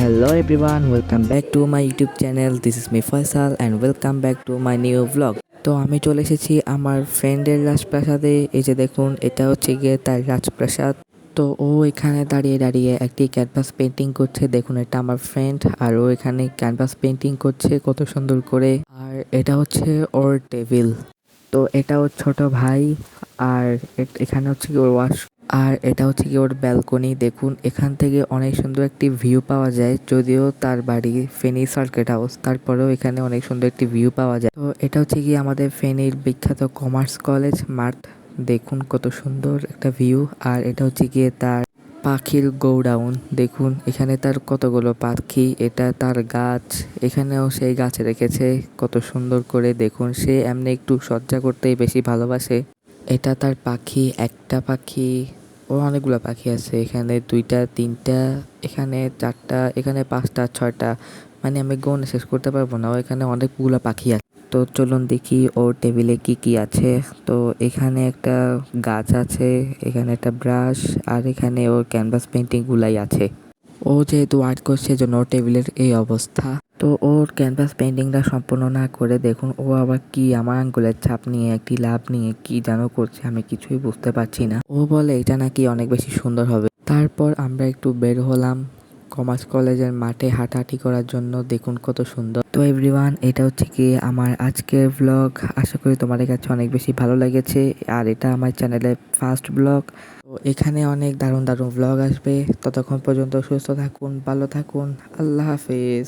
Hello everyone, welcome back to my YouTube channel. This is me Faisal and welcome back to my new vlog. তো আমি চলে এসেছি আমার ফ্রেন্ডের রাজপ্রাসাদে। এই যে দেখুন, এটা হচ্ছে গিয়ে তার রাজপ্রাসাদ। তো ও এখানে দাঁড়িয়ে দাঁড়িয়ে একটি ক্যানভাস পেন্টিং করছে। দেখুন, এটা আমার ফ্রেন্ড আর ও এখানে ক্যানভাস পেন্টিং করছে কত সুন্দর করে। আর এটা হচ্ছে ওর টেবিল। তো এটা ওর ছোট ভাই। আর এখানে হচ্ছে কি ওর ওয়াশ। আর এটা হচ্ছে কি ওর ব্যালকনি। দেখুন, এখান থেকে অনেক সুন্দর একটি ভিউ পাওয়া যায়। যদিও তার বাড়ি ফেনী সার্কিট হাউস, তারপরেও এখানে অনেক সুন্দর একটি ভিউ পাওয়া যায়। তো এটা হচ্ছে কি আমাদের ফেনীর বিখ্যাত কমার্স কলেজ মাঠ। দেখুন কত সুন্দর একটা ভিউ। আর এটা হচ্ছে গিয়ে তার পাখির গোডাউন। দেখুন এখানে তার কতগুলো পাখি, এটা তার গাছ। এখানেও সেই গাছ রেখেছে কত সুন্দর করে। দেখুন, সে এমনি একটু সজ্জা করতেই বেশি ভালোবাসে। এটা তার পাখি, একটা পাখি। ও অনেকগুলো পাখি আছে, এখানে দুইটা তিনটা, এখানে চারটা, এখানে পাঁচটা ছয়টা, মানে আমি গুণে শেষ করতে পারবো না। ও এখানে অনেকগুলো পাখি আছে। তো চলুন দেখি ওর টেবিলে কি কি আছে। তো এখানে একটা গাছ আছে, এখানে একটা ব্রাশ, আর এখানে ওর ক্যানভাস পেন্টিং গুলাই আছে। ও যেহেতু আর্ট করছে, জন্য ওর টেবিলের এই অবস্থা। তো ওর ক্যানভাস পেন্টিংটা সম্পূর্ণ না করে দেখুন, ও আবার কি আমার আঙ্গুলের ছাপ নিয়ে একটি লাভ নিয়ে কি যেন করছে, আমি কিছুই বুঝতে পারছি না। ও বলে এটা নাকি অনেক বেশি সুন্দর হবে। তারপর আমরা একটু বের হলাম কমার্স কলেজের মাঠে হাঁটাহাঁটি করার জন্য। দেখুন কত সুন্দর। তো এভরিওয়ান, এটা হচ্ছে কি আমার আজকের ব্লগ। আশা করি তোমাদের কাছে অনেক বেশি ভালো লেগেছে। আর এটা আমার চ্যানেলের ফার্স্ট ব্লগ। তো এখানে অনেক দারুণ দারুণ ব্লগ আসবে। ততক্ষণ পর্যন্ত সুস্থ থাকুন, ভালো থাকুন। আল্লাহ হাফেজ।